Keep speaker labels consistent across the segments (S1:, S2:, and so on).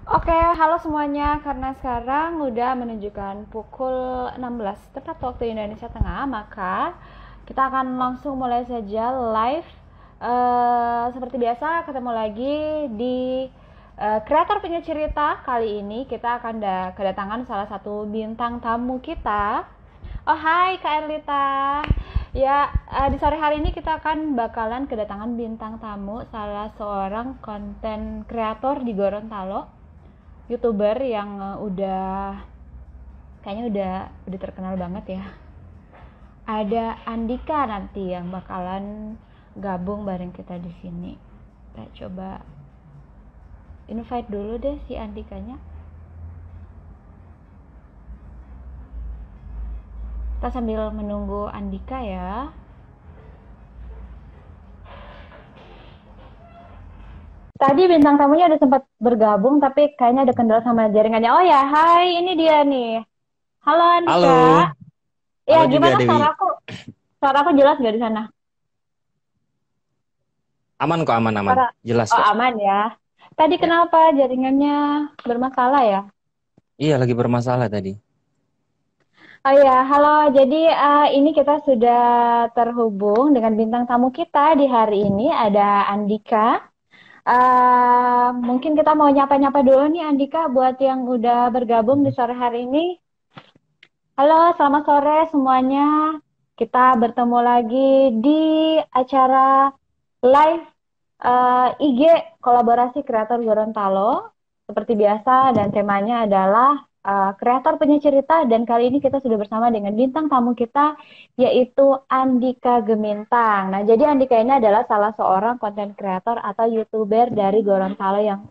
S1: Oke, halo semuanya. Karena sekarang udah menunjukkan pukul 16 tepat waktu Indonesia Tengah, maka kita akan langsung mulai saja live. Seperti biasa, ketemu lagi di kreator punya cerita. Kali ini kita akan kedatangan salah satu bintang tamu kita. Oh, hai Kak Erlita. Ya, di sore hari ini kita akan bakalan kedatangan bintang tamu, salah seorang konten kreator di Gorontalo, YouTuber yang udah kayaknya udah terkenal banget ya. Ada Andika nanti yang bakalan gabung bareng kita di sini. Kita coba invite dulu deh si Andikanya. Kita sambil menunggu Andika ya. Tadi bintang tamunya udah sempat bergabung tapi kayaknya ada kendala sama jaringannya. Oh ya, hai, ini dia nih. Halo
S2: Halo,
S1: Andika. Ya,
S2: halo juga
S1: gimana
S2: Dewi.
S1: suaraku? Suaraku jelas nggak di sana?
S2: Aman kok, aman-aman.
S1: Suara
S2: Jelas
S1: Oh,
S2: kok.
S1: aman ya. Tadi
S2: Ya.
S1: kenapa jaringannya bermasalah ya?
S2: Iya, lagi bermasalah tadi.
S1: Oh ya, halo. Jadi ini kita sudah terhubung dengan bintang tamu kita di hari ini, ada Andika. Mungkin kita mau nyapa-nyapa dulu nih Andika buat yang udah bergabung di
S2: Mhm.
S1: sore hari ini. Halo, selamat sore semuanya. Kita bertemu lagi di acara live IG kolaborasi kreator Gorontalo. Seperti biasa dan temanya adalah kreator punya cerita, dan kali ini kita sudah bersama dengan bintang tamu kita yaitu Andika Gemintang. Nah, jadi Andika ini adalah salah seorang konten kreator atau YouTuber dari Gorontalo yang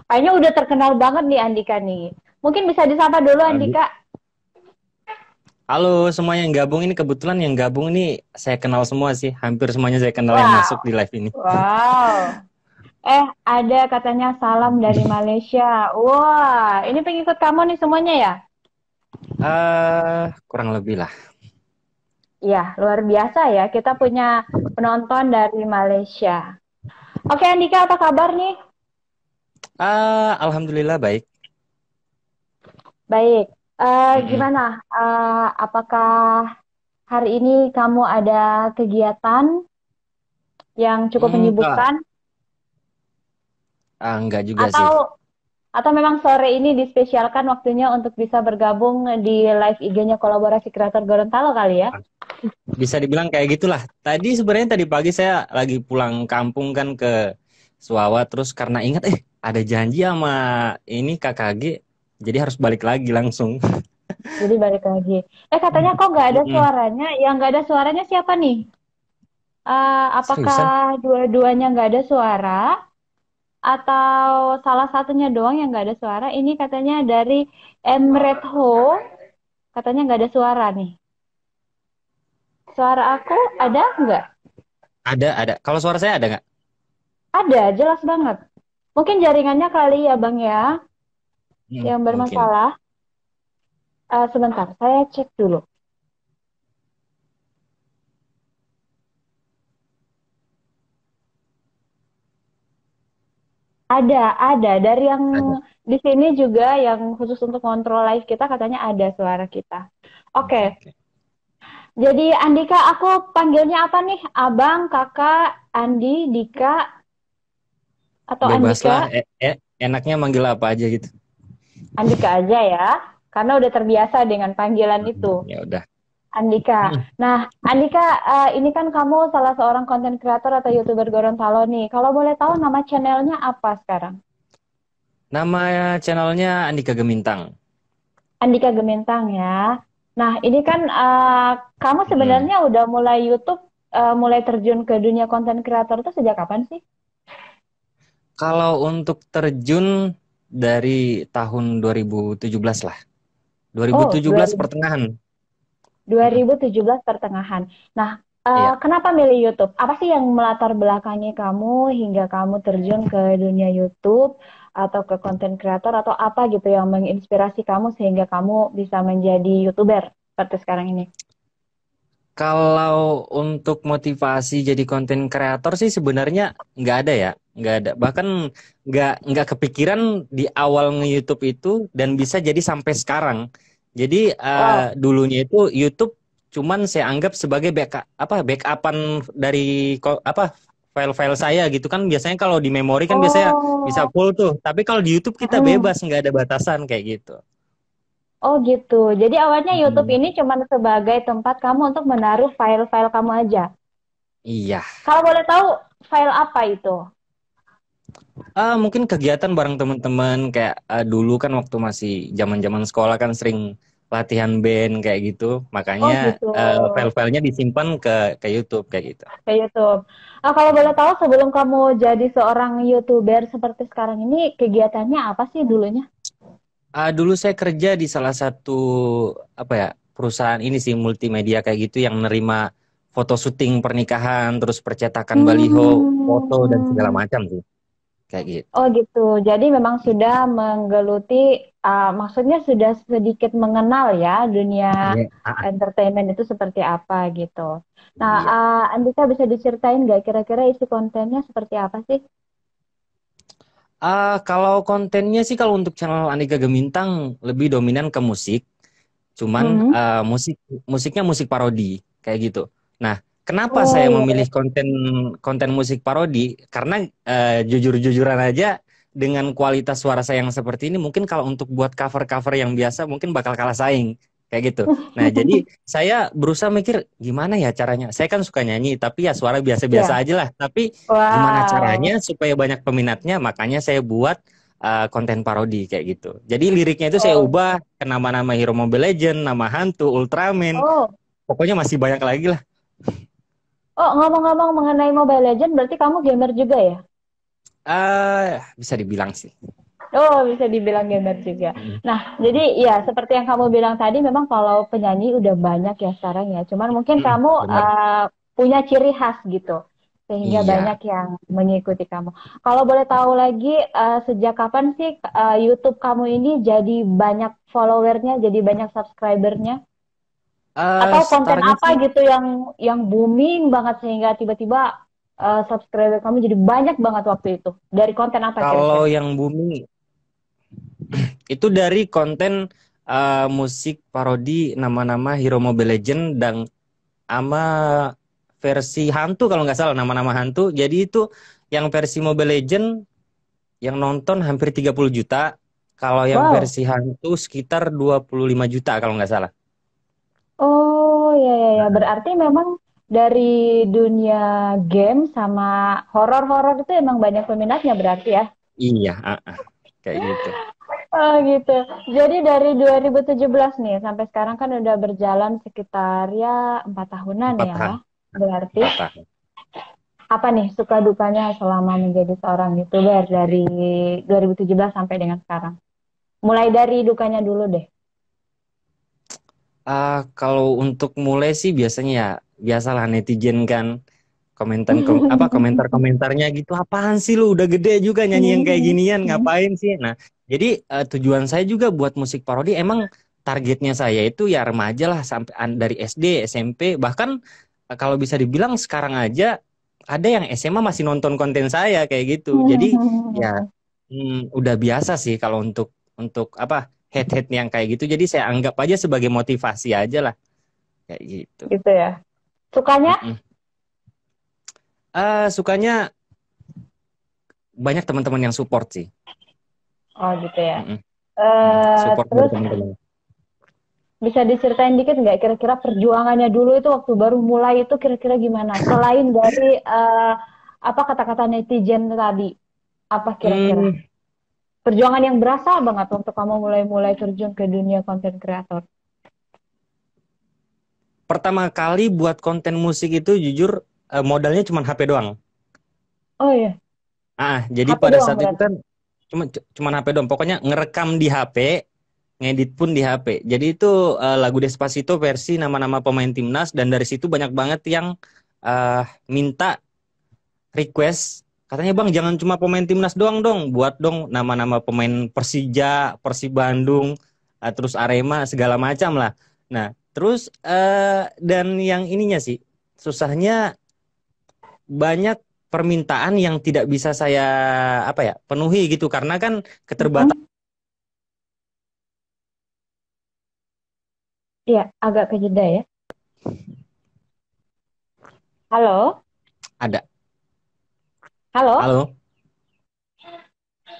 S1: kayaknya udah terkenal banget nih Andika nih. Mungkin bisa disapa dulu
S2: Waduh.
S1: Andika.
S2: Halo semua yang gabung ini, kebetulan yang gabung ini saya kenal semua sih. Hampir semuanya saya kenal yang
S1: Wow,
S2: masuk di live ini.
S1: wow. Ada katanya salam dari Malaysia. Wah, ini pengikut kamu nih semuanya ya?
S2: Kurang lebih lah.
S1: Iya, luar biasa ya. Kita punya penonton dari Malaysia. Oke, Andika, apa kabar nih?
S2: Alhamdulillah baik.
S1: Baik.
S2: Mm-mm.
S1: Gimana? Apakah hari ini kamu ada kegiatan yang cukup
S2: Enggak,
S1: menyibukkan?
S2: enggak juga sih.
S1: Atau atau memang sore ini dispesialkan waktunya untuk bisa bergabung di live IG-nya kolaborasi kreator Gorontalo kali ya?
S2: Bisa dibilang kayak gitulah. Tadi pagi saya lagi pulang kampung kan ke Suawa, terus karena ingat ada janji sama ini KKG, jadi harus balik lagi langsung.
S1: Jadi balik lagi. Katanya kok nggak ada
S2: Mm-mm.
S1: suaranya? Yang nggak ada suaranya siapa nih? Apakah
S2: Seriusan?
S1: dua-duanya nggak ada suara? Atau salah satunya doang yang nggak ada suara? Ini katanya dari Emret Ho, katanya nggak ada suara nih. Suara aku ada nggak?
S2: Ada. Kalau suara saya ada nggak?
S1: Ada, jelas banget. Mungkin jaringannya kali ya Bang ya, yang
S2: Mungkin.
S1: bermasalah. Sebentar, saya cek dulu. Ada. Dari yang
S2: Ada.
S1: di sini juga yang khusus untuk kontrol live kita katanya ada suara kita. Oke,
S2: Oke, oke.
S1: jadi Andika aku panggilnya apa nih? Abang, kakak, Andi, Dika, atau
S2: Bebas lah.
S1: Andika?
S2: Enaknya manggil apa aja gitu.
S1: Andika aja ya, karena udah terbiasa dengan panggilan itu.
S2: Ya udah.
S1: Andika.
S2: Mm.
S1: Nah, Andika, ini kan kamu salah seorang konten kreator atau YouTuber Gorontalo nih. Kalau boleh tahu nama channelnya apa sekarang?
S2: Nama channelnya Andika Gemintang.
S1: Andika Gemintang ya. Nah, ini kan kamu
S2: Mm.
S1: sebenarnya udah mulai YouTube, mulai terjun ke dunia konten kreator itu sejak kapan sih?
S2: Kalau untuk terjun dari tahun 2017 lah.
S1: Oh,
S2: 2017 pertengahan. Mm-mm.
S1: 2017 pertengahan. Nah,
S2: Iya.
S1: kenapa milih YouTube? Apa sih yang melatar belakangi kamu hingga kamu terjun ke dunia YouTube atau ke konten kreator atau apa gitu yang menginspirasi kamu sehingga kamu bisa menjadi YouTuber seperti sekarang ini?
S2: Kalau untuk motivasi jadi konten kreator sih sebenarnya nggak ada ya, nggak ada. Bahkan nggak kepikiran di awal nge-YouTube itu dan bisa jadi sampai sekarang. Jadi
S1: Wow.
S2: dulunya itu YouTube cuman saya anggap sebagai backupan dari file-file saya gitu kan. Biasanya kalau di memori kan biasanya bisa
S1: Oh.
S2: full tuh. Tapi kalau di YouTube kita
S1: Mm-mm.
S2: bebas, nggak ada batasan kayak gitu.
S1: Oh gitu. Jadi awalnya YouTube
S2: Mm.
S1: ini cuma sebagai tempat kamu untuk menaruh file-file kamu aja.
S2: Iya.
S1: Kalau boleh tahu file apa itu?
S2: Mungkin kegiatan bareng teman-teman kayak dulu kan waktu masih zaman-zaman sekolah kan sering latihan band kayak gitu. Makanya
S1: Oh gitu.
S2: file-filenya disimpan ke YouTube kayak gitu.
S1: Ke YouTube. Kalau boleh tahu sebelum kamu jadi seorang YouTuber seperti sekarang ini, kegiatannya apa sih dulunya?
S2: Dulu saya kerja di salah satu apa ya perusahaan ini sih multimedia kayak gitu yang nerima foto syuting pernikahan, terus percetakan baliho, foto dan segala
S1: Hmm.
S2: macam sih kayak gitu.
S1: Oh gitu. Jadi memang sudah menggeluti, maksudnya sudah sedikit mengenal ya dunia
S2: Iya,
S1: entertainment itu seperti apa gitu. Nah,
S2: iya.
S1: Andika bisa diceritain nggak kira-kira isi kontennya seperti apa sih?
S2: Kalau kontennya sih kalau untuk channel Andika Gemintang lebih dominan ke musik. Cuman
S1: Hmm.
S2: musiknya musik parodi kayak gitu. Nah, kenapa
S1: Oh
S2: saya
S1: iya.
S2: memilih konten konten musik parodi? Karena jujur-jujuran aja dengan kualitas suara saya yang seperti ini, mungkin kalau untuk buat cover-cover yang biasa mungkin bakal kalah saing kayak gitu. Nah, jadi saya berusaha mikir gimana ya caranya. Saya kan suka nyanyi, tapi ya suara biasa-biasa
S1: Ya.
S2: aja lah. Tapi gimana caranya
S1: Wow.
S2: supaya banyak peminatnya? Makanya saya buat konten parodi kayak gitu. Jadi liriknya itu saya
S1: Oh.
S2: ubah ke nama-nama hero Mobile Legend, nama hantu, Ultraman,
S1: Oh.
S2: pokoknya masih banyak lagi lah.
S1: Oh, ngomong-ngomong mengenai Mobile Legends, berarti kamu gamer juga ya?
S2: Bisa dibilang sih.
S1: Oh, bisa dibilang gamer juga.
S2: Mm,
S1: Nah, jadi ya seperti yang kamu bilang tadi, memang kalau penyanyi udah banyak ya sekarang ya. Cuman mungkin kamu
S2: bener.
S1: punya ciri khas gitu, sehingga
S2: Iya.
S1: banyak yang mengikuti kamu. Kalau boleh tahu lagi, sejak kapan sih YouTube kamu ini jadi banyak followernya, jadi banyak subscribernya? Atau konten
S2: Startnya
S1: apa
S2: sih
S1: gitu yang booming banget sehingga tiba-tiba subscriber kamu jadi banyak banget waktu itu? Dari konten apa
S2: kalau
S1: kira-kira?
S2: yang booming itu dari konten musik parodi nama-nama hero Mobile Legend dan ama versi hantu kalau nggak salah nama-nama hantu. Jadi itu yang versi Mobile Legend yang nonton hampir 30 juta. Kalau yang
S1: Wow.
S2: versi hantu sekitar 25 juta kalau nggak salah.
S1: Oh ya ya ya,
S2: Nah,
S1: berarti memang dari dunia game sama horor-horor itu emang banyak peminatnya berarti ya.
S2: iya, kayak gitu.
S1: Oh gitu. Jadi dari 2017 nih sampai sekarang kan udah berjalan sekitar ya 4 tahunan
S2: Empat
S1: ya.
S2: tahun,
S1: Berarti
S2: 4 tahun.
S1: apa nih suka dukanya selama menjadi seorang YouTuber dari 2017 sampai dengan sekarang? Mulai dari dukanya dulu deh.
S2: Kalau untuk mulai sih biasanya ya biasalah netizen kan komentar-komentarnya gitu apaan sih lu udah gede juga nyanyi yang kayak ginian ngapain sih. Nah, jadi tujuan saya juga buat musik parodi emang targetnya saya itu ya remaja lah sampai dari SD, SMP bahkan kalau bisa dibilang sekarang aja ada yang SMA masih nonton konten saya kayak gitu. Jadi ya udah biasa sih kalau untuk head-head yang kayak gitu. Jadi saya anggap aja sebagai motivasi aja lah kayak gitu.
S1: Gitu ya. Sukanya?
S2: Mm-mm. Sukanya banyak teman-teman yang support sih.
S1: Oh gitu ya.
S2: Mm-mm. Support dari
S1: Terus
S2: teman-teman.
S1: bisa diceritain dikit nggak kira-kira perjuangannya dulu itu waktu baru mulai itu kira-kira gimana? Selain dari apa kata-kata netizen tadi, apa kira-kira?
S2: Hmm,
S1: Perjuangan yang berasa banget untuk kamu mulai-mulai terjun ke dunia konten kreator.
S2: Pertama kali buat konten musik itu jujur modalnya cuma HP doang.
S1: Oh iya,
S2: Jadi
S1: HP
S2: pada
S1: doang
S2: saat itu
S1: berarti.
S2: kan cuma HP doang. Pokoknya ngerekam di HP, ngedit pun di HP. Jadi itu lagu Despacito versi nama-nama pemain timnas dan dari situ banyak banget yang eh, minta request katanya bang jangan cuma pemain timnas doang dong buat dong nama-nama pemain Persija, Persib Bandung, terus Arema segala macam lah. Nah Terus dan yang ininya sih susahnya banyak permintaan yang tidak bisa saya apa ya penuhi gitu karena kan keterbatasan.
S1: Mm-mm. Iya, agak kejeda ya. Halo?
S2: Ada.
S1: Halo?
S2: Halo.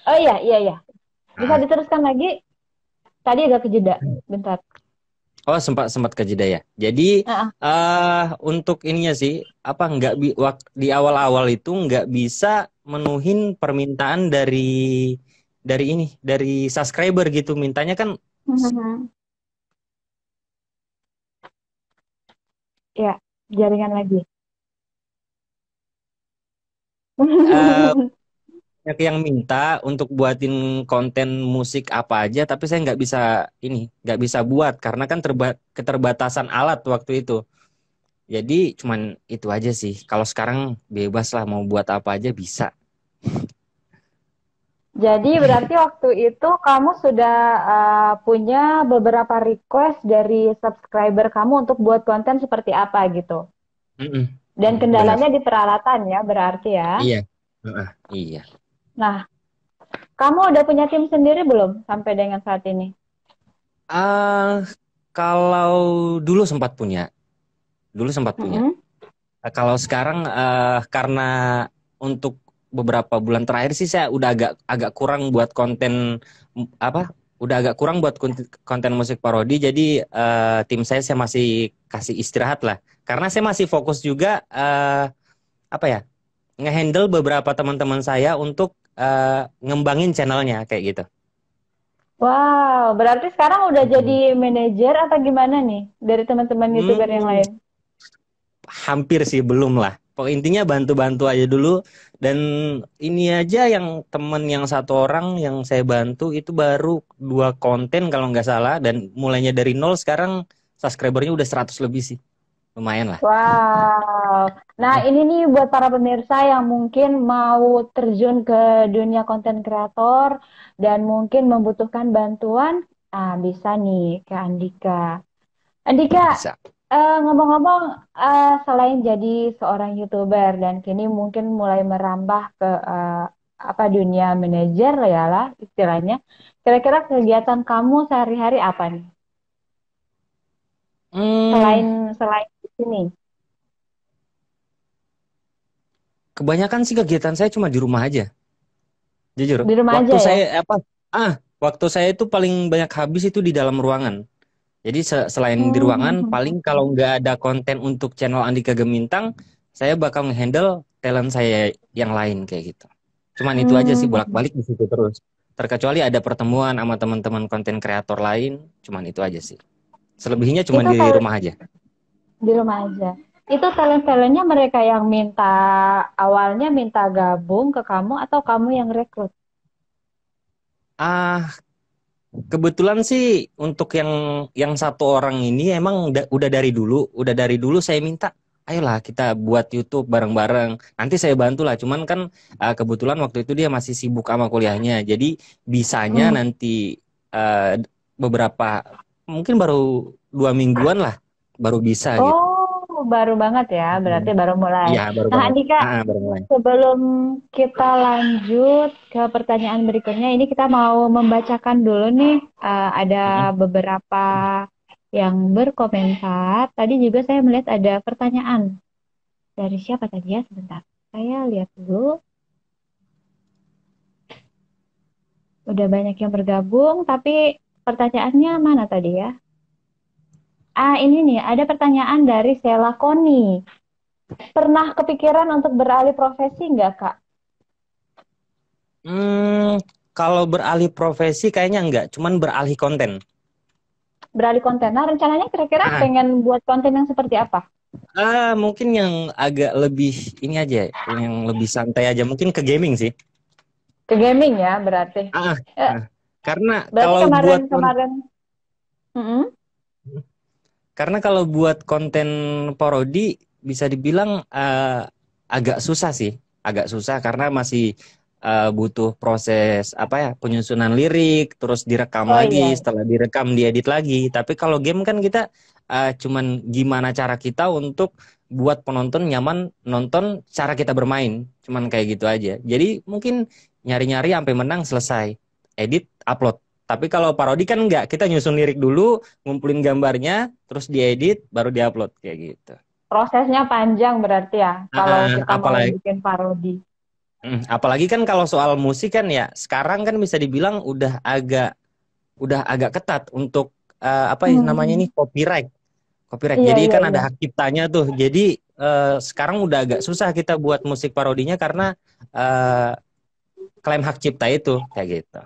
S1: Oh iya, iya, iya. Bisa
S2: Ah.
S1: diteruskan lagi? Tadi agak kejeda. Bentar.
S2: Oh, sempat sempat kejeda ya. Jadi
S1: Ah, ah.
S2: untuk ininya sih apa nggak di awal-awal itu nggak bisa menuhin permintaan dari ini dari subscriber gitu. Mintanya kan
S1: Mhm. Ya, jaringan lagi.
S2: eh, banyak yang minta untuk buatin konten musik apa aja, tapi saya nggak bisa buat karena kan keterbatasan alat waktu itu. Jadi cuman itu aja sih. Kalau sekarang bebas lah mau buat apa aja bisa.
S1: Jadi berarti waktu itu kamu sudah punya beberapa request dari subscriber kamu untuk buat konten seperti apa gitu.
S2: Mm-mm.
S1: Dan
S2: Benar.
S1: kendalanya di peralatan ya, berarti ya.
S2: Iya. Heeh, iya.
S1: Nah, kamu udah punya tim sendiri belum sampai dengan saat ini?
S2: ah Kalau dulu sempat punya, dulu sempat punya.
S1: Mm-mm.
S2: Kalau sekarang karena untuk beberapa bulan terakhir sih saya udah agak agak kurang buat konten apa? Udah agak kurang buat konten musik parodi. Jadi tim saya masih kasih istirahat lah. Karena saya masih fokus juga apa ya? Ngehandle beberapa teman-teman saya untuk ngembangin channelnya kayak gitu.
S1: Wow, berarti sekarang udah jadi
S2: Mm.
S1: manajer atau gimana nih dari teman-teman YouTuber yang
S2: Hmm,
S1: lain?
S2: hampir sih belum lah. Pokok intinya bantu-bantu aja dulu dan ini aja yang temen yang satu orang yang saya bantu itu baru 2 konten kalau nggak salah dan mulainya dari nol sekarang subscribernya udah 100 lebih sih. Lumayan lah.
S1: Wow. Nah,
S2: Hmm.
S1: ini nih buat para pemirsa yang mungkin mau terjun ke dunia konten kreator dan mungkin membutuhkan bantuan, bisa nih ke Andika. Andika,
S2: Bisa.
S1: ngomong-ngomong, selain jadi seorang YouTuber dan kini mungkin mulai merambah ke apa dunia manajer ya lah istilahnya. Kira-kira kegiatan kamu sehari-hari apa nih?
S2: Hmm,
S1: Selain selain di sini,
S2: kebanyakan sih kegiatan saya cuma di rumah aja. Jujur.
S1: di rumah
S2: Waktu
S1: aja ya?
S2: saya apa? Waktu saya itu paling banyak habis itu di dalam ruangan. Jadi selain di ruangan, paling kalau nggak ada konten untuk channel Andika Gemintang, saya bakal ngehandle talent saya yang lain kayak gitu. Cuman itu aja sih
S1: Hmm,
S2: bolak-balik di situ terus. Terkecuali ada pertemuan sama teman-teman konten kreator lain, cuman itu aja sih. Selebihnya cuman
S1: itu
S2: di rumah aja.
S1: di rumah aja. Itu talent-talentnya mereka yang minta awalnya minta gabung ke kamu atau kamu yang rekrut?
S2: Ah, Kebetulan sih untuk yang satu orang ini emang udah dari dulu saya minta, ayolah kita buat YouTube bareng-bareng. Nanti saya bantu lah. Cuman kan kebetulan waktu itu dia masih sibuk sama kuliahnya. Jadi bisanya
S1: Hmm.
S2: nanti eh, beberapa mungkin baru 2 mingguan lah baru bisa gitu.
S1: Oh, baru banget ya, berarti
S2: Hmm.
S1: baru mulai.
S2: Iya baru
S1: Nah,
S2: banget.
S1: Andika,
S2: Baru mulai.
S1: sebelum kita lanjut ke pertanyaan berikutnya, ini kita mau membacakan dulu nih, ada
S2: Mm-mm.
S1: beberapa yang berkomentar. Tadi juga saya melihat ada pertanyaan dari siapa tadi ya, sebentar. Saya lihat dulu, udah banyak yang bergabung, tapi pertanyaannya mana tadi ya? Ini nih, ada pertanyaan dari Sela Koni. Pernah kepikiran untuk beralih profesi nggak, Kak?
S2: Hmm, Kalau beralih profesi kayaknya enggak, cuman beralih konten.
S1: Beralih konten. Nah, rencananya kira-kira
S2: Ah,
S1: pengen buat konten yang seperti apa?
S2: Mungkin yang agak lebih ini aja, yang lebih santai aja. Mungkin ke gaming sih.
S1: Ke gaming ya, berarti.
S2: Ah,
S1: Eh,
S2: ah. Karena
S1: berarti
S2: kalau buat
S1: kemarin-kemarin, mm-mm.
S2: karena kalau buat konten parodi bisa dibilang agak susah sih, agak susah karena masih butuh proses apa ya, penyusunan lirik, terus direkam
S1: Oh
S2: lagi,
S1: iya.
S2: setelah direkam diedit lagi. Tapi kalau game kan kita cuman gimana cara kita untuk buat penonton nyaman nonton cara kita bermain, cuman kayak gitu aja. Jadi mungkin nyari-nyari sampai menang selesai, edit, upload. Tapi kalau parodi kan enggak, kita nyusun lirik dulu, ngumpulin gambarnya, terus diedit, baru diupload kayak gitu.
S1: Prosesnya panjang berarti ya kalau kita mau
S2: Apalagi
S1: bikin parodi.
S2: apalagi kan kalau soal musik kan ya, sekarang kan bisa dibilang udah agak ketat untuk apa ya namanya
S1: Hmm.
S2: ini copyright. Copyright.
S1: Iya,
S2: Jadi
S1: iya,
S2: kan ada
S1: iya.
S2: hak ciptanya tuh. Jadi sekarang udah agak susah kita buat musik parodinya karena eh, klaim hak cipta itu kayak gitu.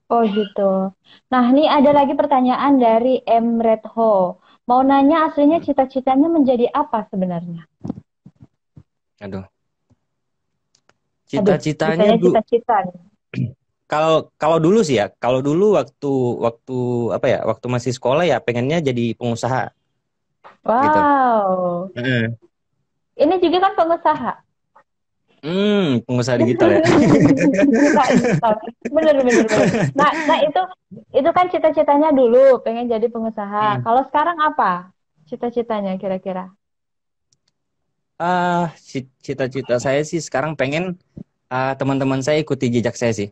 S1: Oh gitu. Nah, ini ada lagi pertanyaan dari M. Redho. Mau nanya aslinya
S2: Hmm.
S1: cita-citanya menjadi apa sebenarnya?
S2: Aduh,
S1: Aduh,
S2: cita-citanya
S1: ditanya cita-cita nih.
S2: kalau kalau dulu sih ya, kalau dulu waktu waktu apa ya, waktu masih sekolah ya pengennya jadi pengusaha gitu.
S1: Wow.
S2: Heeh.
S1: Ini juga kan pengusaha.
S2: Pengusaha digital ya.
S1: Buka digital. Bener, bener, bener. Nah itu kan cita-citanya dulu pengen jadi pengusaha.
S2: Hmm.
S1: Kalau sekarang apa cita-citanya kira-kira?
S2: Cita-cita saya sih sekarang pengen teman-teman saya ikuti jejak saya sih.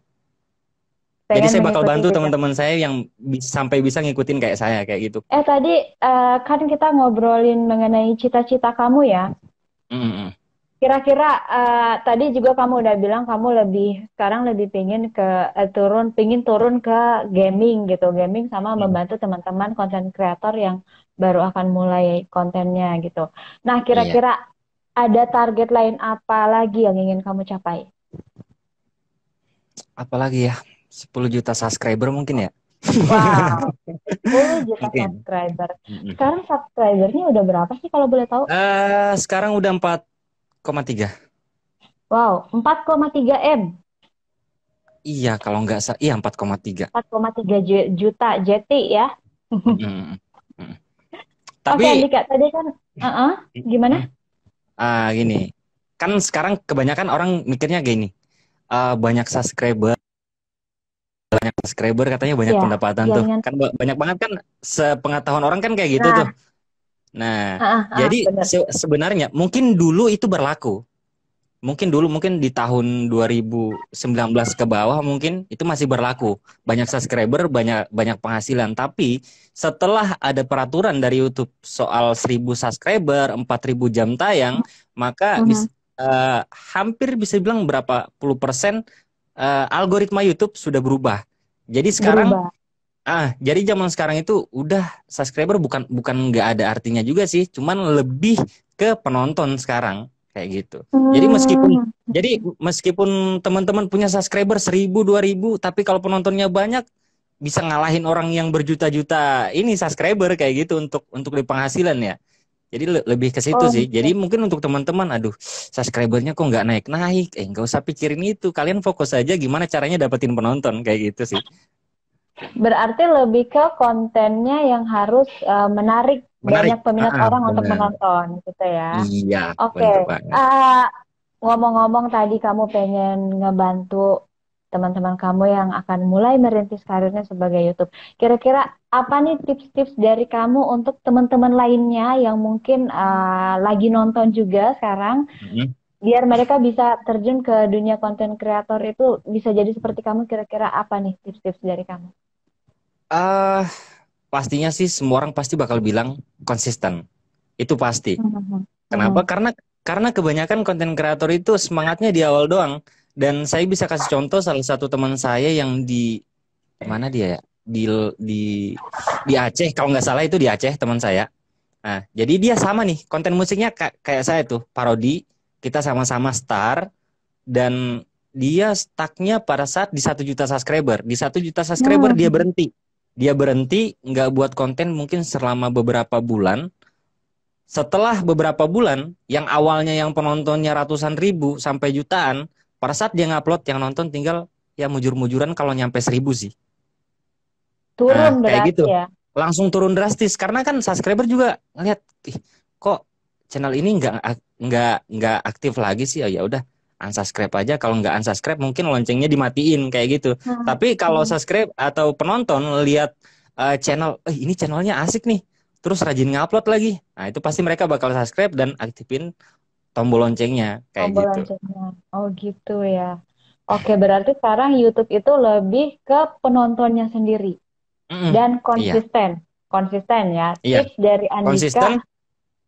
S2: Jadi
S1: Pengen
S2: saya bakal
S1: mengikuti
S2: bantu
S1: jejak.
S2: teman-teman saya yang sampai bisa ngikutin kayak saya kayak gitu.
S1: Tadi kan kita ngobrolin mengenai cita-cita kamu ya.
S2: Mm-mm.
S1: Kira-kira tadi juga kamu udah bilang kamu sekarang lebih pingin pingin turun ke gaming gitu, gaming sama
S2: Mm.
S1: membantu teman-teman konten kreator yang baru akan mulai kontennya gitu. Nah,
S2: Iya.
S1: kira-kira ada target lain apa lagi yang ingin kamu capai?
S2: Apalagi ya 10 juta subscriber mungkin ya.
S1: Wow, 10 juta
S2: Mungkin.
S1: subscriber.
S2: Mm-mm.
S1: Sekarang subscribernya udah berapa sih kalau boleh tahu?
S2: Sekarang udah 4,3.
S1: Wow, 4,3 M.
S2: Iya kalau nggak iya 4,3.
S1: 4,3 juta JT ya.
S2: Mm-mm. Mm.
S1: Oke,
S2: Tapi
S1: Andika, tadi kan, gimana?
S2: mm, gini, kan sekarang kebanyakan orang mikirnya gini, banyak subscriber katanya banyak
S1: Ya,
S2: pendapatan tuh.
S1: jaringan.
S2: Kan banyak banget kan sepengetahuan orang kan kayak gitu tuh.
S1: Nah,
S2: Nah, jadi
S1: bener.
S2: sebenarnya mungkin dulu itu berlaku. Mungkin dulu mungkin di tahun 2019 ke bawah mungkin itu masih berlaku. Banyak subscriber, banyak banyak penghasilan. Tapi setelah ada peraturan dari YouTube soal 1.000 subscriber, 4.000 jam tayang, maka
S1: Mhm.
S2: hampir bisa bilang berapa puluh persen algoritma YouTube sudah berubah. Jadi sekarang
S1: Berubah.
S2: jadi zaman sekarang itu udah subscriber bukan bukan nggak ada artinya juga sih, cuman lebih ke penonton sekarang kayak gitu. Jadi meskipun
S1: Hmm.
S2: jadi meskipun teman-teman punya subscriber 1.000 2.000, tapi kalau penontonnya banyak bisa ngalahin orang yang berjuta-juta ini subscriber kayak gitu untuk di penghasilan ya. Jadi lebih ke situ
S1: Oh,
S2: sih.
S1: iya.
S2: Jadi mungkin untuk teman-teman, aduh, subscribernya kok nggak naik-naik, nggak usah pikirin itu. Kalian fokus aja gimana caranya dapetin penonton kayak gitu sih.
S1: Berarti lebih ke kontennya yang harus menarik
S2: Menarik.
S1: banyak peminat orang untuk
S2: Benar.
S1: menonton, gitu ya.
S2: Iya,
S1: Oke,
S2: bener banget.
S1: eh, ngomong-ngomong tadi kamu pengen ngebantu teman-teman kamu yang akan mulai merintis karirnya sebagai YouTube. Kira-kira apa nih tips-tips dari kamu untuk teman-teman lainnya yang mungkin lagi nonton juga sekarang,
S2: Mm.
S1: biar mereka bisa terjun ke dunia konten kreator itu bisa jadi seperti kamu. Kira-kira apa nih tips-tips dari kamu?
S2: Ah, pastinya sih semua orang pasti bakal bilang konsisten. Itu pasti.
S1: Mhm,
S2: Kenapa?
S1: mhm.
S2: Karena kebanyakan konten kreator itu semangatnya di awal doang. Dan saya bisa kasih contoh salah satu teman saya yang di mana dia ya? Di di Aceh, kalau nggak salah itu di Aceh teman saya. Nah, jadi dia sama nih, konten musiknya kayak saya tuh, parodi. Kita sama-sama star dan dia stucknya pada saat di 1 juta subscriber. Di 1 juta subscriber dia
S1: Hmm,
S2: berhenti. Dia berhenti, nggak buat konten mungkin selama beberapa bulan. Setelah beberapa bulan, yang awalnya yang penontonnya ratusan ribu sampai jutaan, pada saat dia ngupload yang nonton tinggal ya mujur-mujuran kalau nyampe 1.000 sih.
S1: turun
S2: Kayak gitu.
S1: berarti ya.
S2: Langsung turun drastis karena kan subscriber juga ngeliat, ih, kok channel ini nggak aktif lagi sih. Oh, ya udah unsubscribe aja. Kalau nggak unsubscribe mungkin loncengnya dimatiin kayak gitu.
S1: Hmm,
S2: Tapi kalau
S1: hmm.
S2: subscribe atau penonton lihat channel, ini channelnya asik nih. terus rajin ngupload lagi. Nah, itu pasti mereka bakal subscribe dan aktifin tombol loncengnya kayak
S1: Tombol
S2: gitu.
S1: loncengnya. Oh gitu ya. Oke, berarti sekarang YouTube itu lebih ke penontonnya sendiri
S2: Mm-mm.
S1: dan
S2: Iya,
S1: konsisten. Konsisten ya.
S2: iya,
S1: Tips dari Andika.
S2: konsisten.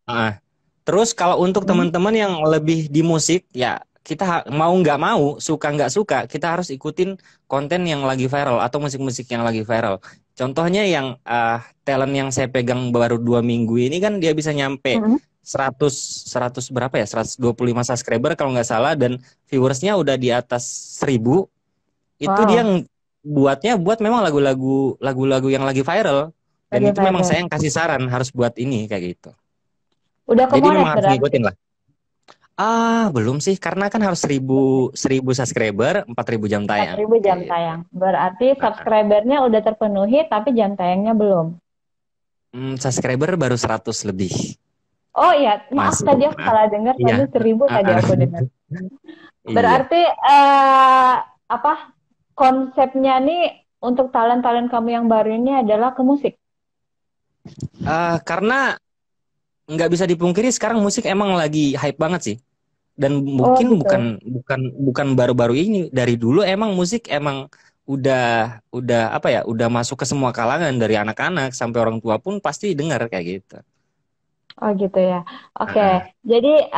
S2: Ah. Terus kalau untuk
S1: Hmm.
S2: teman-teman yang lebih di musik, ya kita mau nggak mau, suka nggak suka, kita harus ikutin konten yang lagi viral atau musik-musik yang lagi viral. Contohnya yang talent yang saya pegang baru 2 minggu ini kan dia bisa nyampe
S1: Hmm.
S2: 100 berapa ya? 125 subscriber kalau nggak salah dan viewersnya udah di atas 1.000. Itu dia
S1: Wow,
S2: buatnya buat memang lagu-lagu yang lagi viral dan
S1: lagi
S2: itu memang
S1: viral.
S2: saya yang kasih saran harus buat ini kayak gitu.
S1: Udah ke
S2: Jadi
S1: Monet
S2: memang harus
S1: berarti.
S2: ngikutin lah. Belum sih, karena kan harus 1.000 subscriber, 4.000 jam
S1: Empat
S2: tayang,
S1: ribu
S2: kayak
S1: jam
S2: gitu.
S1: tayang. Berarti
S2: Nah,
S1: subscribernya udah terpenuhi, tapi jam tayangnya belum.
S2: subscriber baru 100 lebih,
S1: Oh iya, maaf
S2: masih.
S1: tadi aku
S2: Nah,
S1: salah dengar.
S2: iya,
S1: Tadi 1.000
S2: ah,
S1: tadi
S2: ah.
S1: aku dengar.
S2: Iya.
S1: Berarti apa konsepnya nih untuk talent-talent kamu yang baru ini adalah ke musik.
S2: Karena nggak bisa dipungkiri sekarang musik emang lagi hype banget sih. Dan
S1: Oh
S2: mungkin
S1: gitu.
S2: bukan baru-baru ini. Dari dulu emang musik emang udah apa ya, udah masuk ke semua kalangan dari anak-anak sampai orang tua pun pasti dengar kayak gitu.
S1: Oh gitu ya.
S2: Ah,
S1: Oke,
S2: ah.
S1: jadi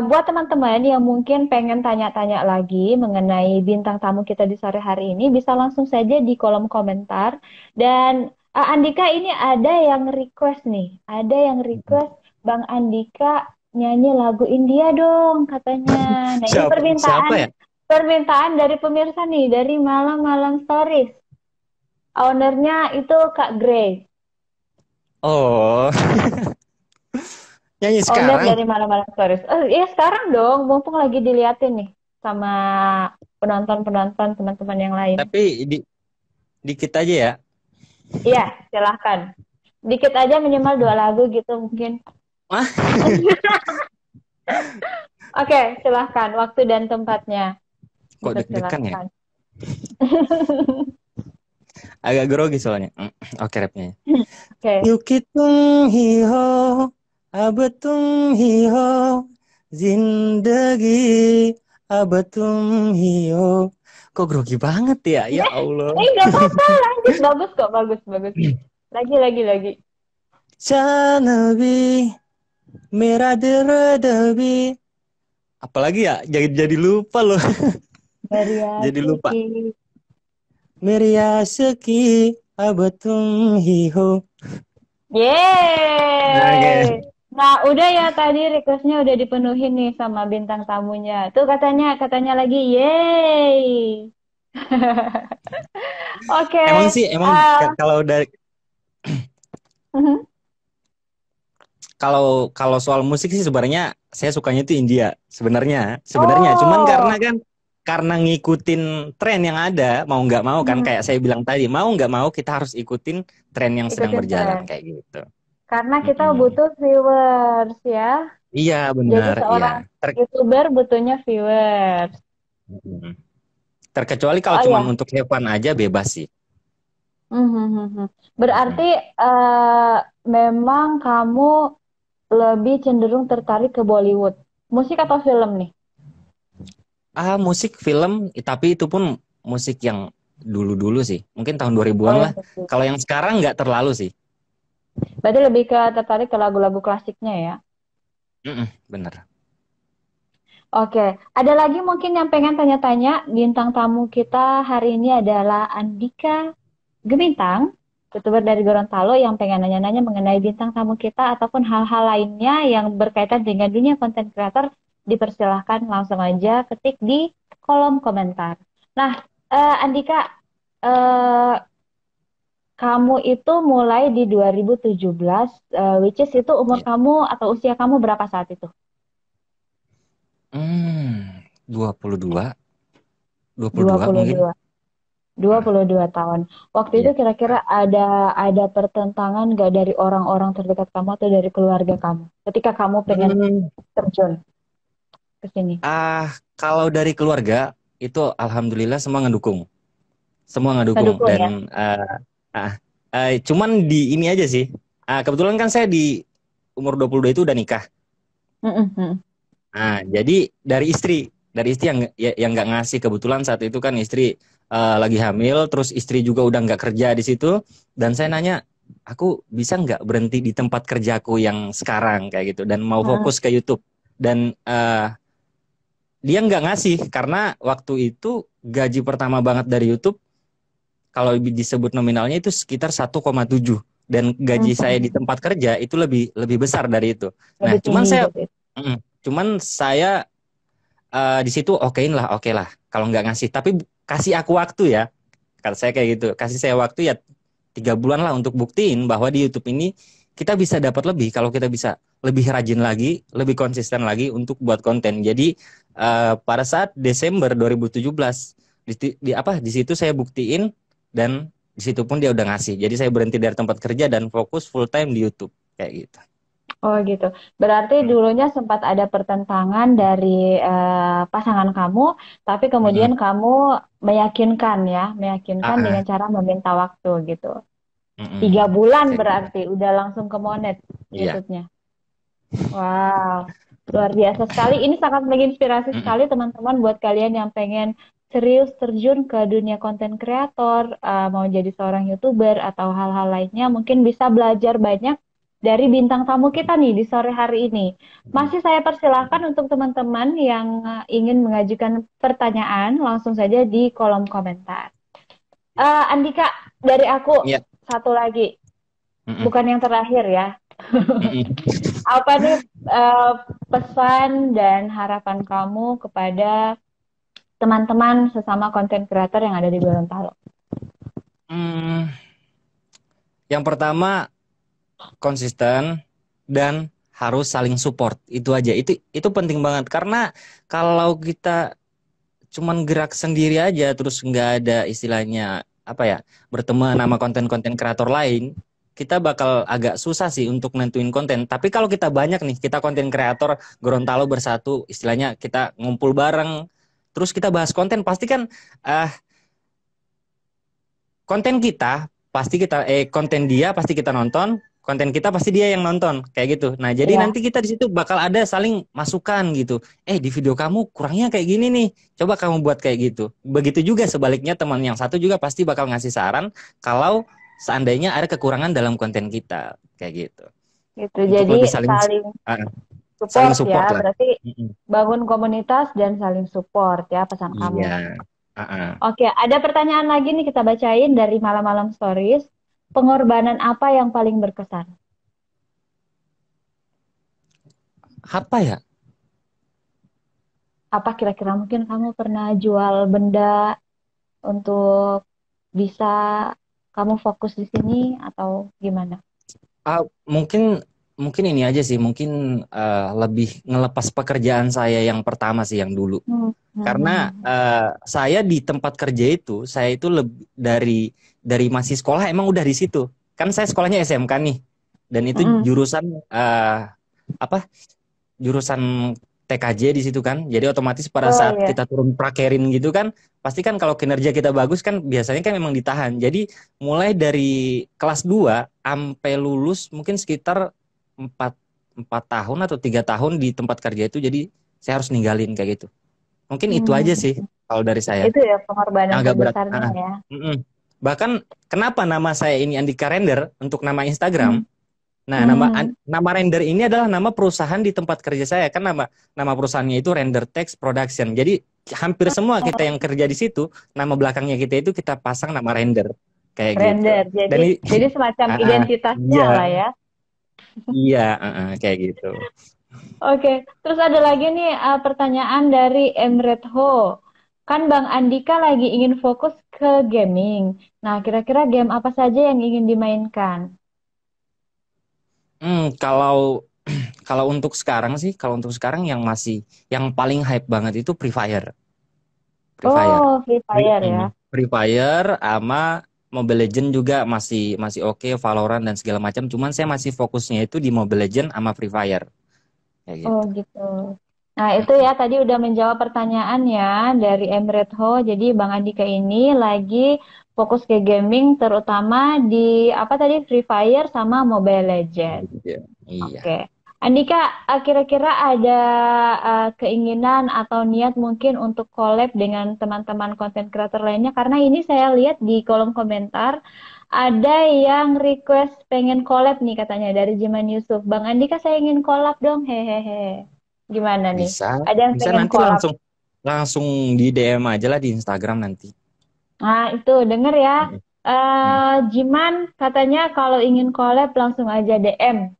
S1: buat teman-teman yang mungkin pengen tanya-tanya lagi mengenai bintang tamu kita di sore hari ini, bisa langsung saja di kolom komentar. Dan Andika ini ada yang request nih, ada yang request Bang Andika nyanyi lagu India dong katanya. Nah ini
S2: Siapa ya?
S1: permintaan dari pemirsa nih, dari Malam-Malam Stories. Ownernya itu Kak Grace.
S2: Oh, nyanyi
S1: Owner
S2: sekarang.
S1: dari Malam-Malam Stories. Oh iya sekarang dong, mumpung lagi diliatin nih sama penonton-penonton teman-teman yang lain.
S2: Tapi dikit aja ya.
S1: Iya, silahkan. Dikit aja minimal 2 lagu gitu mungkin.
S2: Wah,
S1: Oke, silahkan. Waktu dan tempatnya.
S2: kok deg-degan ya?
S1: Dipersilahkan.
S2: Agak grogi soalnya. Oke, rapnya.
S1: Oke.
S2: Yuki tum hi ho, ab tum hi ho, zindagi ab tum hi ho. Kok grogi banget ya? Ya Allah.
S1: Nggak apa-apa, lanjut. Bagus kok, bagus, bagus. Lagi, lagi, lagi.
S2: Janabi, merah deredabi. Apalagi ya? Jadi lupa loh. Jadi lupa.
S1: Meriasiki.
S2: Meriaseki abatung hiho.
S1: Yeay.
S2: Oke.
S1: Nah, udah ya tadi requestnya udah dipenuhi nih sama bintang tamunya. Tuh katanya lagi, yeay. Oke.
S2: Emang
S1: ah,
S2: kalau dari
S1: mhm.
S2: kalau soal musik sih sebenarnya saya sukanya itu India sebenarnya cuman
S1: Oh.
S2: karena ngikutin tren yang ada mau nggak mau kan
S1: Mhm.
S2: kayak saya bilang tadi mau nggak mau kita harus ikutin tren yang sedang
S1: Ikutin
S2: berjalan
S1: tren.
S2: kayak gitu.
S1: Karena kita
S2: Mm-mm.
S1: butuh viewers ya.
S2: Iya
S1: Jadi
S2: benar iya.
S1: seorang YouTuber butuhnya viewers.
S2: Mm-mm. Terkecuali kalau
S1: Oh
S2: cuman
S1: ya.
S2: untuk have fun aja bebas sih.
S1: Mhm. Berarti
S2: Mm-mm.
S1: memang kamu lebih cenderung tertarik ke Bollywood. Musik atau film nih?
S2: Musik film tapi itu pun musik yang dulu-dulu sih mungkin tahun 2000-an
S1: Oh
S2: lah.
S1: yang musik.
S2: Kalau yang sekarang nggak terlalu sih.
S1: Berarti lebih ke tertarik ke lagu-lagu klasiknya ya.
S2: Mm-mm, bener.
S1: Oke, ada lagi mungkin yang pengen tanya-tanya. Bintang tamu kita hari ini adalah Andika Gemintang, YouTuber dari Gorontalo yang pengen nanya-nanya mengenai bintang tamu kita ataupun hal-hal lainnya yang berkaitan dengan dunia konten kreator. Dipersilahkan langsung aja ketik di kolom komentar. Nah, Andika, eh, kamu itu mulai di 2017, which is itu umur
S2: Iya.
S1: kamu atau usia kamu berapa saat itu?
S2: 22, 22 mungkin.
S1: 22. dua
S2: Ah,
S1: puluh dua tahun. Waktu itu
S2: iya.
S1: kira-kira ada pertentangan gak dari orang-orang terdekat kamu atau dari keluarga kamu ketika kamu pengen
S2: Hmm,
S1: terjun ke sini?
S2: Kalau dari keluarga itu alhamdulillah semua ngedukung. Semua ngedukung
S1: Ngedukung ya?
S2: dan cuman di ini aja sih. kebetulan kan saya di umur 22 itu udah nikah.
S1: Mm-mm.
S2: Jadi dari istri yang nggak ngasih, kebetulan saat itu kan istri lagi hamil, terus istri juga udah nggak kerja di situ, dan saya nanya, aku bisa nggak berhenti di tempat kerjaku yang sekarang kayak gitu, dan mau
S1: Mm-mm.
S2: fokus ke YouTube, dan dia nggak ngasih karena waktu itu gaji pertama banget dari YouTube kalau disebut nominalnya itu sekitar 1,7 dan gaji saya di
S1: Mm-mm.
S2: tempat kerja itu lebih lebih besar dari itu. Nah,
S1: Lebih tinggi dari itu.
S2: cuman saya di situ oke lah kalau nggak ngasih, tapi kasih aku waktu ya, kata saya kayak gitu, kasih saya waktu ya 3 bulan lah untuk buktiin bahwa di YouTube ini kita bisa dapat lebih kalau kita bisa lebih rajin lagi, lebih konsisten lagi untuk buat konten. Jadi pada saat Desember 2017 di situ saya buktiin, dan di situ pun dia udah ngasih. Jadi saya berhenti dari tempat kerja dan fokus full time di YouTube kayak gitu.
S1: Oh gitu. Berarti
S2: Hmm.
S1: dulunya sempat ada pertentangan dari pasangan kamu, tapi kemudian
S2: Mm-mm.
S1: kamu meyakinkan ya,
S2: Ah,
S1: meyakinkan dengan
S2: ah.
S1: cara meminta waktu gitu.
S2: Mm-mm.
S1: 3 bulan
S2: Kayak gitu.
S1: berarti udah langsung ke Monet
S2: Iya.
S1: YouTube-nya. Wow, luar biasa sekali. Ini sangat menginspirasi
S2: Mm-mm.
S1: sekali teman-teman buat kalian yang pengen serius terjun ke dunia konten kreator, mau jadi seorang YouTuber atau hal-hal lainnya, mungkin bisa belajar banyak dari bintang tamu kita nih di sore hari ini.
S2: Mm-mm.
S1: Masih saya persilahkan untuk teman-teman yang ingin mengajukan pertanyaan, langsung saja di kolom komentar. Andika, dari aku
S2: Iya.
S1: satu lagi,
S2: Mm-mm.
S1: bukan yang terakhir ya.
S2: Mm-mm.
S1: Apa nih pesan dan harapan kamu kepada teman-teman sesama konten kreator yang ada di Gorontalo?
S2: Hmm, yang pertama konsisten dan harus saling support, itu aja, itu penting banget karena kalau kita cuman gerak sendiri aja terus nggak ada istilahnya apa ya, berteman sama konten-konten kreator lain, kita bakal agak susah sih untuk nentuin konten. Tapi kalau kita banyak nih, kita konten kreator Gorontalo bersatu, istilahnya kita ngumpul bareng terus kita bahas konten, pasti kan eh konten kita konten dia pasti kita nonton, konten kita pasti dia yang nonton kayak gitu. Nah, jadi
S1: Iya,
S2: nanti kita di situ bakal ada saling masukan gitu. Di video kamu kurangnya kayak gini nih. Coba kamu buat kayak gitu. Begitu juga sebaliknya, teman yang satu juga pasti bakal ngasih saran kalau seandainya ada kekurangan dalam konten kita kayak gitu.
S1: gitu.
S2: Untuk
S1: Jadi
S2: lebih saling
S1: saling
S2: uh, saling
S1: support ya,
S2: support lah.
S1: berarti
S2: Mm-mm.
S1: bangun komunitas dan saling support ya pesan kamu.
S2: Iya. Uh-uh.
S1: Oke, ada pertanyaan lagi nih kita bacain dari Malam-Malam Stories. Pengorbanan apa yang paling berkesan?
S2: Apa ya?
S1: Apa kira-kira mungkin kamu pernah jual benda untuk bisa kamu fokus di sini atau gimana?
S2: Mungkin mungkin ini aja sih, mungkin lebih ngelepas pekerjaan saya yang pertama sih, yang dulu.
S1: Hmm.
S2: Karena
S1: Hmm.
S2: saya di tempat kerja itu, saya itu lebih dari masih sekolah emang udah di situ. Kan saya sekolahnya SMK nih, dan itu
S1: Hmm.
S2: jurusan apa? Jurusan TKJ di situ kan. Jadi otomatis pada
S1: Oh
S2: saat
S1: iya.
S2: kita turun prakerin gitu kan, pasti kan kalau kinerja kita bagus kan biasanya kan memang ditahan. Jadi mulai dari kelas 2 sampai lulus mungkin sekitar 4 4 tahun atau 3 tahun di tempat kerja itu, jadi saya harus ninggalin kayak gitu. Mungkin itu aja
S1: Hmm.
S2: sih kalau dari saya.
S1: Itu ya pengorbanan
S2: Yang agak berat.
S1: terbesarnya ya.
S2: Mm-mm. Bahkan kenapa nama saya ini Andika Render untuk nama Instagram?
S1: Hmm.
S2: Nah,
S1: Hmm.
S2: nama Render ini adalah nama perusahaan di tempat kerja saya. Kan nama perusahaannya itu Render Text Production. Jadi hampir semua kita yang kerja di situ, nama belakangnya kita itu kita pasang nama Render kayak gitu.
S1: Render.
S2: Dan
S1: Jadi semacam
S2: ah, ah,
S1: identitasnya
S2: iya,
S1: lah ya.
S2: iya, kayak gitu.
S1: Oke, terus ada lagi nih pertanyaan dari Emret Ho. Kan Bang Andika lagi ingin fokus ke gaming. Nah, kira-kira game apa saja yang ingin dimainkan?
S2: Kalau kalau untuk sekarang sih, kalau untuk sekarang yang paling hype banget itu Free Fire. Free Fire.
S1: Oh, Free Fire ya.
S2: Free Fire sama Mobile Legend juga masih masih oke, Valorant dan segala macam. Cuman saya masih fokusnya itu di Mobile Legend sama Free Fire kayak
S1: Oh,
S2: gitu.
S1: gitu. Nah, itu ya tadi udah menjawab pertanyaannya dari Emretho. Jadi Bang Andika ini lagi fokus ke gaming terutama di apa tadi Free Fire sama Mobile Legends.
S2: Iya. Iya.
S1: Oke. Andika, kira-kira ada keinginan atau niat mungkin untuk collab dengan teman-teman konten creator lainnya? Karena ini saya lihat di kolom komentar ada yang request pengen collab nih katanya dari Jiman Yusuf. Bang Andika, saya ingin collab dong, hehehe. Gimana nih?
S2: Bisa,
S1: Ada yang
S2: bisa
S1: pengen
S2: nanti
S1: collab?
S2: langsung langsung di DM aja lah di Instagram nanti.
S1: Nah, itu denger ya.
S2: Mm. Mm.
S1: Jiman katanya kalau ingin collab langsung aja DM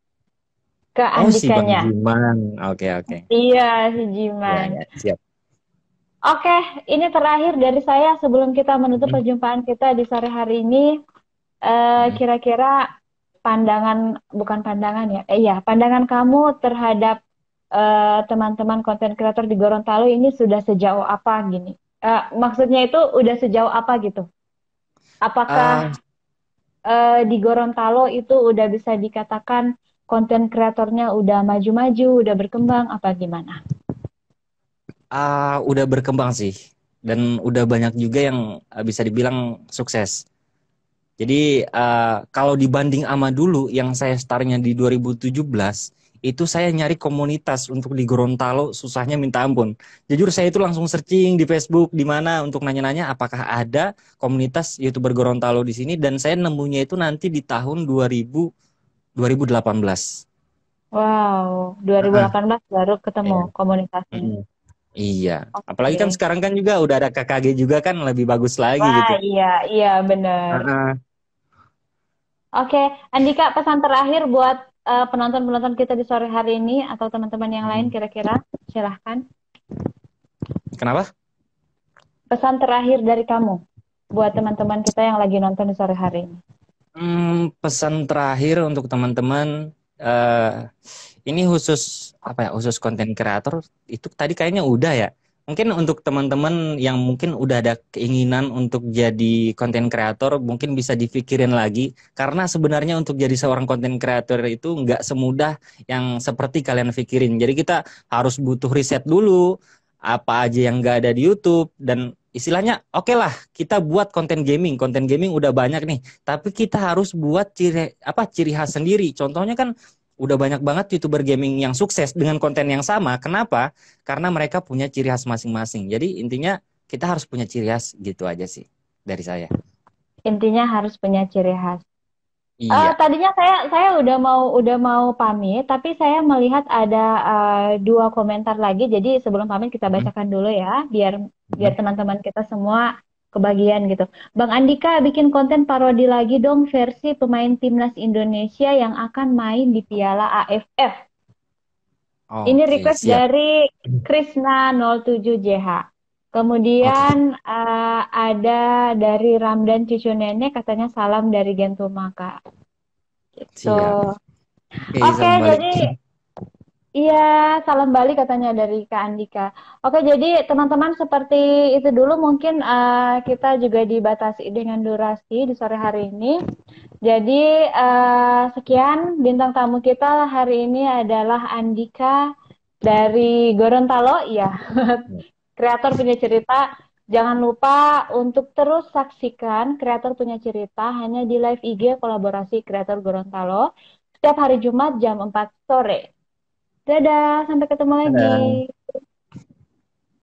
S1: ke
S2: Oh, si Bang
S1: Andikanya.
S2: Jiman. Oke, oke.
S1: Iya, si
S2: Ya,
S1: Jiman.
S2: ya, siap.
S1: Oke, ini terakhir dari saya sebelum kita menutup
S2: Mm.
S1: perjumpaan kita di sore hari ini.
S2: Mm.
S1: Kira-kira pandangan, bukan pandangan ya, iya, pandangan kamu terhadap teman-teman konten kreator di Gorontalo ini sudah sejauh apa gini? Maksudnya itu udah sejauh apa gitu?
S2: Ah,
S1: Apakah di Gorontalo itu udah bisa dikatakan konten kreatornya udah maju-maju, udah berkembang, apa gimana?
S2: udah berkembang sih, dan udah banyak juga yang bisa dibilang sukses. Jadi kalau dibanding sama dulu yang saya startnya di 2017, itu saya nyari komunitas untuk di Gorontalo susahnya minta ampun. Jujur saya itu langsung searching di Facebook di mana untuk nanya-nanya apakah ada komunitas YouTuber Gorontalo di sini, dan saya nemunya itu nanti di tahun 2018.
S1: Wow,
S2: Heeh.
S1: 2018 baru ketemu
S2: Iya.
S1: komunitasnya.
S2: Mm-mm. Iya. Apalagi kan
S1: Oke.
S2: sekarang kan juga udah ada KKG juga kan lebih bagus lagi
S1: Wah,
S2: gitu.
S1: iya, iya bener.
S2: Heeh.
S1: Oke, Andika, pesan terakhir buat penonton-penonton kita di sore hari ini atau teman-teman yang lain
S2: Mm.
S1: kira-kira, silahkan.
S2: Kenapa?
S1: Pesan terakhir dari kamu buat teman-teman kita yang lagi nonton di sore hari ini.
S2: Pesan terakhir untuk teman-teman, eh ini khusus apa ya? Khusus konten kreator itu tadi kayaknya udah ya. Mungkin untuk teman-teman yang mungkin udah ada keinginan untuk jadi konten kreator, mungkin bisa dipikirin lagi. Karena sebenarnya untuk jadi seorang konten kreator itu nggak semudah yang seperti kalian pikirin. Jadi kita harus butuh riset dulu, apa aja yang nggak ada di YouTube. Dan istilahnya, oke lah, kita buat konten gaming. Konten gaming udah banyak nih. Tapi kita harus buat ciri khas sendiri. Contohnya kan udah banyak banget YouTuber gaming yang sukses dengan konten yang sama. Kenapa? Karena mereka punya ciri khas masing-masing. Jadi intinya kita harus punya ciri khas gitu aja sih dari saya.
S1: Intinya harus punya ciri khas.
S2: Iya.
S1: Tadinya saya udah mau pamit, tapi saya melihat ada dua komentar lagi. Jadi sebelum pamit kita
S2: Mm,
S1: bacakan dulu ya, biar biar
S2: mm.
S1: teman-teman kita semua kebagian gitu. Bang Andika bikin konten parodi lagi dong versi pemain timnas Indonesia yang akan main di Piala AFF. Ini
S2: Oke,
S1: request
S2: siap.
S1: dari Krisna07JH.
S2: Oke,
S1: Kemudian ada dari Ramdan Cucu Nenek katanya salam dari Gentumaka. Gitu.
S2: siap. Oke,
S1: Oke,
S2: salam balik.
S1: jadi iya, salam Bali katanya dari Kak Andika. Oke, jadi teman-teman seperti itu dulu mungkin kita juga dibatasi dengan durasi di sore hari ini. Jadi sekian bintang tamu kita hari ini adalah Andika dari Gorontalo, ya. Kreator punya cerita. Jangan lupa untuk terus saksikan Kreator punya cerita hanya di live IG kolaborasi Kreator Gorontalo setiap hari Jumat jam 4 sore. Dadah, sampai ketemu
S2: Dadah.
S1: lagi.